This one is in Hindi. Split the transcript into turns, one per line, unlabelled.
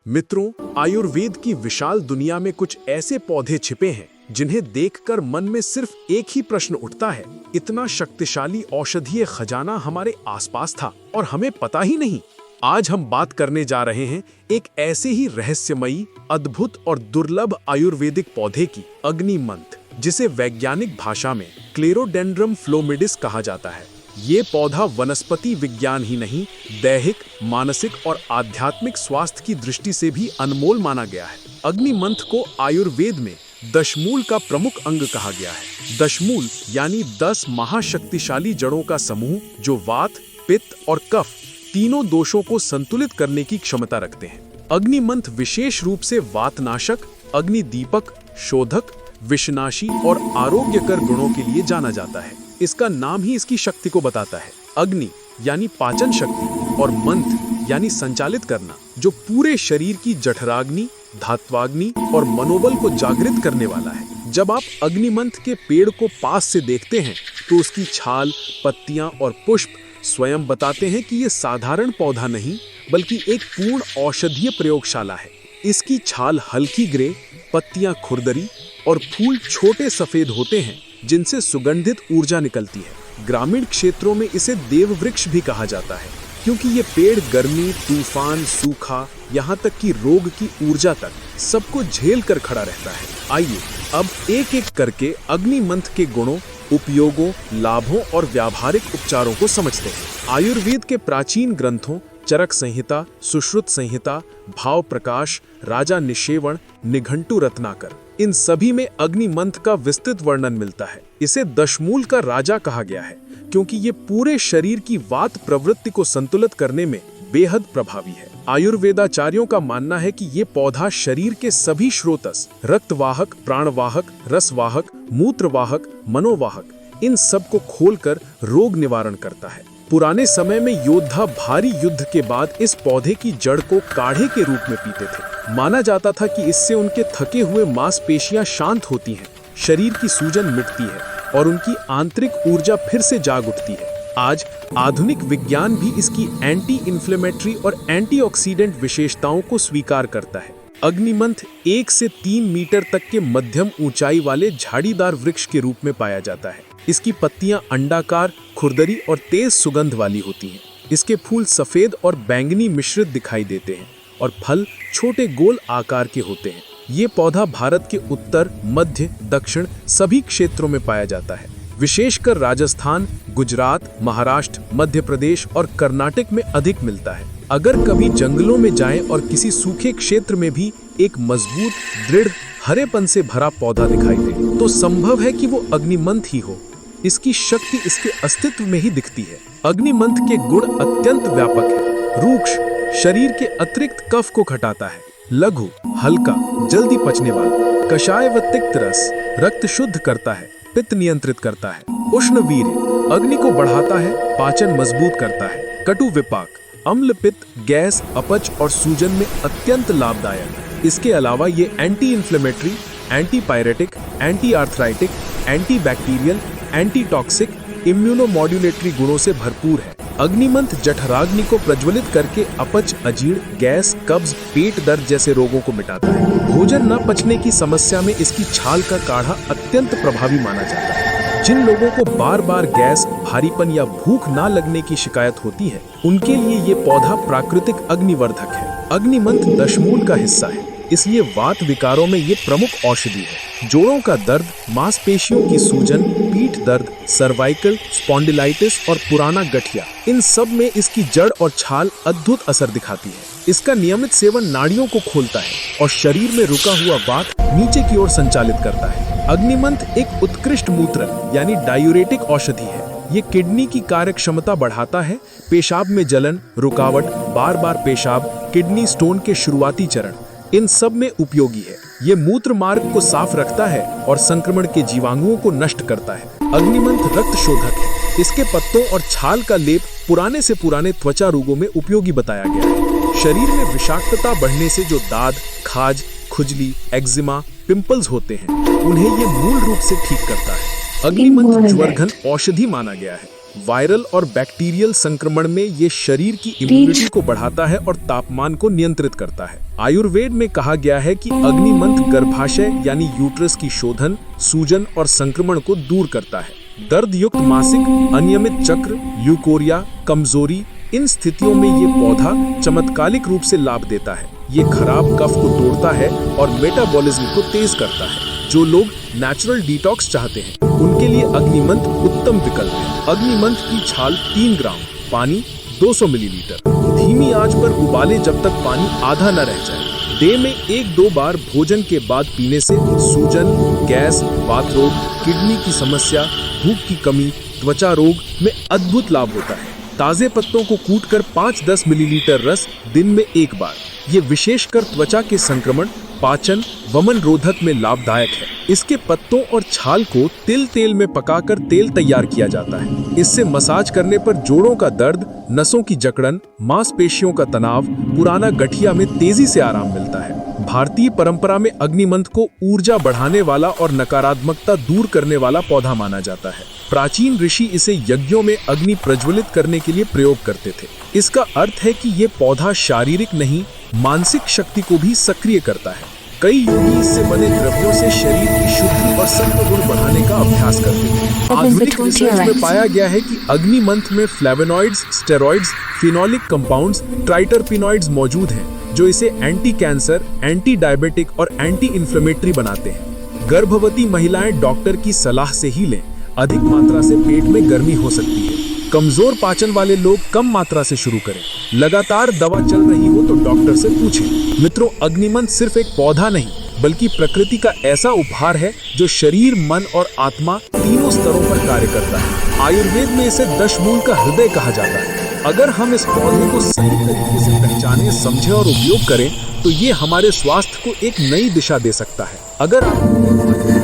मित्रों, आयुर्वेद की विशाल दुनिया में कुछ ऐसे पौधे छिपे हैं जिन्हें देखकर मन में सिर्फ एक ही प्रश्न उठता है, इतना शक्तिशाली औषधीय खजाना हमारे आसपास था और हमें पता ही नहीं। आज हम बात करने जा रहे हैं एक ऐसे ही रहस्यमयी, अद्भुत और दुर्लभ आयुर्वेदिक पौधे की, अग्निमंथ, जिसे वैज्ञानिक भाषा में क्लेरोडेंड्रम फ्लोमिडिस कहा जाता है। ये पौधा वनस्पति विज्ञान ही नहीं, दैहिक, मानसिक और आध्यात्मिक स्वास्थ्य की दृष्टि से भी अनमोल माना गया है। अग्निमंथ को आयुर्वेद में दशमूल का प्रमुख अंग कहा गया है। दशमूल यानी 10 महाशक्तिशाली जड़ों का समूह जो वात, पित्त और कफ तीनों दोषों को संतुलित करने की क्षमता रखते हैं। अग्निमंथ विशेष रूप से वातनाशक, अग्निदीपक, शोधक, विषनाशी और आरोग्यकर गुणों के लिए जाना जाता है। इसका नाम ही इसकी शक्ति को बताता है। अग्नि यानी पाचन शक्ति और मंथ यानी संचालित करना, जो पूरे शरीर की जठराग्नि, धात्वाग्नि और मनोबल को जागृत करने वाला है। जब आप अग्निमंथ के पेड़ को पास से देखते हैं तो उसकी छाल, पत्तियां और पुष्प स्वयं बताते हैं कि यह साधारण पौधा नहीं बल्कि एक पूर्ण औषधीय प्रयोगशाला है। इसकी छाल हल्की ग्रे, पत्तियां खुरदरी और फूल छोटे सफेद होते हैं जिनसे सुगंधित ऊर्जा निकलती है। ग्रामीण क्षेत्रों में इसे देववृक्ष भी कहा जाता है क्योंकि ये पेड़ गर्मी, तूफान, सूखा, यहाँ तक कि रोग की ऊर्जा तक सबको झेल कर खड़ा रहता है। आइए अब एक एक करके अग्निमंथ के गुणों, उपयोगों, लाभों और व्यावहारिक उपचारों को समझते हैं। आयुर्वेद के प्राचीन ग्रंथों चरक संहिता, सुश्रुत संहिता, भाव प्रकाश, राजा निषेवण, निघंटु रत्नाकर, इन सभी में अग्निमंथ का विस्तृत वर्णन मिलता है। इसे दशमूल का राजा कहा गया है क्योंकि ये पूरे शरीर की वात प्रवृत्ति को संतुलित करने में बेहद प्रभावी है। आयुर्वेदाचार्यों का मानना है कि ये पौधा शरीर के सभी स्रोतस, रक्तवाहक, प्राणवाहक, रसवाहक, मूत्रवाहक, मनोवाहक, इन सब को खोलकर रोग निवारण करता है। पुराने समय में योद्धा भारी युद्ध के बाद इस पौधे की जड़ को काढ़े के रूप में पीते थे। माना जाता था कि इससे उनके थके हुए मांसपेशियां शांत होती हैं, शरीर की सूजन मिटती है और उनकी आंतरिक ऊर्जा फिर से जाग उठती है। आज आधुनिक विज्ञान भी इसकी एंटी इन्फ्लेमेटरी और एंटीऑक्सीडेंट विशेषताओं को स्वीकार करता है। अग्निमंथ 1 से 3 मीटर तक के मध्यम ऊंचाई वाले झाड़ीदार वृक्ष के रूप में पाया जाता है। इसकी पत्तियां अंडाकार, खुरदरी और तेज सुगंध वाली होती हैं। इसके फूल सफेद और बैंगनी मिश्रित दिखाई देते हैं और फल छोटे गोल आकार के होते हैं। ये पौधा भारत के उत्तर, मध्य, दक्षिण सभी क्षेत्रों में पाया जाता है। विशेषकर राजस्थान, गुजरात, महाराष्ट्र, मध्य प्रदेश और कर्नाटक में अधिक मिलता है। अगर कभी जंगलों में जाएं और किसी सूखे क्षेत्र में भी एक मजबूत, दृढ़, हरेपन से भरा पौधा दिखाई दे तो संभव है कि वो अग्निमंथ ही हो। इसकी शक्ति इसके अस्तित्व में ही दिखती है। अग्निमंथ के गुण अत्यंत व्यापक है। रूक्ष, शरीर के अतिरिक्त कफ को घटाता है। लघु, हल्का, जल्दी पचने वाला। कषाय व तिक्त रस, रक्त शुद्ध करता है, पित्त नियंत्रित करता है। उष्ण वीर्य, अग्नि को बढ़ाता है, पाचन मजबूत करता है। कटु विपाक, अम्ल पित्त, गैस, अपच और सूजन में अत्यंत लाभदायक है। इसके अलावा ये anti inflammatory, anti pyretic, anti arthritic, anti bacterial, anti toxic, immunomodulatory गुणों से भरपूर है। अग्निमंथ जठराग्नि को प्रज्वलित करके अपच, अजीर्ण, गैस, कब्ज, पेट दर्द जैसे रोगों को मिटाता है। भोजन न पचने की समस्या में इसकी छाल का काढ़ा अत्यंत प्रभावी माना जाता है। जिन लोगों को बार बार गैस, भारीपन या भूख ना लगने की शिकायत होती है, उनके लिए ये पौधा प्राकृतिक अग्निवर्धक है। अग्निमंथ दशमूल का हिस्सा है, इसलिए वात विकारों में ये प्रमुख औषधि है। जोड़ों का दर्द, मांसपेशियों की सूजन, पीठ दर्द, सर्वाइकल, स्पॉन्डिलाइटिस और पुराना गठिया, इन सब में इसकी जड़ और छाल अद्भुत असर दिखाती है। इसका नियमित सेवन नाड़ियों को खोलता है और शरीर में रुका हुआ वात नीचे की ओर संचालित करता है। अग्निमंथ एक उत्कृष्ट मूत्र यानी डायूरेटिक औषधि है। ये किडनी की कार्य क्षमता बढ़ाता है। पेशाब में जलन, रुकावट, बार बार पेशाब, किडनी स्टोन के शुरुआती चरण, इन सब में उपयोगी है। ये मूत्र मार्ग को साफ रखता है और संक्रमण के जीवाणुओं को नष्ट करता है। अग्निमंथ रक्त शोधक है। इसके पत्तों और छाल का लेप पुराने से पुराने त्वचा रोगों में उपयोगी बताया गया है। शरीर में विषाक्तता बढ़ने से जो दाद, खाज, खुजली, एक्जिमा, पिंपल्स होते हैं, उन्हें ये मूल रूप से ठीक करता है। अग्निमंथ ज्वरघन औषधि माना गया है। वायरल और बैक्टीरियल संक्रमण में ये शरीर की इम्यूनिटी को बढ़ाता है और तापमान को नियंत्रित करता है। आयुर्वेद में कहा गया है कि अग्निमंथ गर्भाशय यानी यूट्रस की शोधन, सूजन और संक्रमण को दूर करता है। दर्द युक्त मासिक, अनियमित चक्र, ल्यूकोरिया, कमजोरी, इन स्थितियों में ये पौधा चमत्कारिक रूप से लाभ देता है। ये खराब कफ को तोड़ता है और मेटाबॉलिज्म को तेज करता है। जो लोग नेचुरल डिटॉक्स चाहते हैं उनके लिए अग्निमंथ उत्तम विकल्प है। अग्निमंथ की छाल 3 ग्राम, पानी 200 मिलीलीटर, धीमी आंच पर उबाले जब तक पानी आधा न रह जाए। दिन में 1-2 बार भोजन के बाद पीने से सूजन, गैस, बात रोग, किडनी की समस्या, भूख की कमी, त्वचा रोग में अद्भुत लाभ होता है। ताजे पत्तों को कूटकर 5-10 मिलीलीटर रस दिन में 1 बार। ये विशेषकर त्वचा के संक्रमण, पाचन, वमन रोधक में लाभदायक है। इसके पत्तों और छाल को तेल में पकाकर तेल तैयार किया जाता है। इससे मसाज करने पर जोड़ों का दर्द, नसों की जकड़न, मांसपेशियों का तनाव, पुराना गठिया में तेजी से आराम मिलता है। भारतीय परंपरा में अग्निमंथ को ऊर्जा बढ़ाने वाला और नकारात्मकता दूर करने वाला पौधा माना जाता है। प्राचीन ऋषि इसे यज्ञों में अग्नि प्रज्वलित करने के लिए प्रयोग करते थे। इसका अर्थ है कि ये पौधा शारीरिक नहीं, मानसिक शक्ति को भी सक्रिय करता है। कई योगी इससे बने द्रव्यों से शरीर की शुद्धि और सत्व गुण बढ़ाने का अभ्यास करते हैं। आधुनिक रिसर्च में पाया गया है कि अग्निमंथ में फ्लेवोनॉइड्स, स्टेरॉइड्स, फिनोलिक कंपाउंड्स, ट्राइटरपिनॉइड्स मौजूद हैं, जो इसे एंटी कैंसर, एंटी डायबिटिक और एंटी इन्फ्लेमेटरी बनाते हैं। गर्भवती महिलाएं डॉक्टर की सलाह से ही लें। अधिक मात्रा से पेट में गर्मी हो सकती है। कमजोर पाचन वाले लोग कम मात्रा से शुरू करें। लगातार दवा चल रही हो तो डॉक्टर से पूछें। मित्रों, अग्निमंथ सिर्फ एक पौधा नहीं बल्कि प्रकृति का ऐसा उपहार है जो शरीर, मन और आत्मा तीनों स्तरों पर कार्य करता है। आयुर्वेद में इसे दशमूल का हृदय कहा जाता है। अगर हम इस पौधे को सही तरीके से पहचानें, समझें और उपयोग करें तो ये हमारे स्वास्थ्य को एक नई दिशा दे सकता है। अगर आप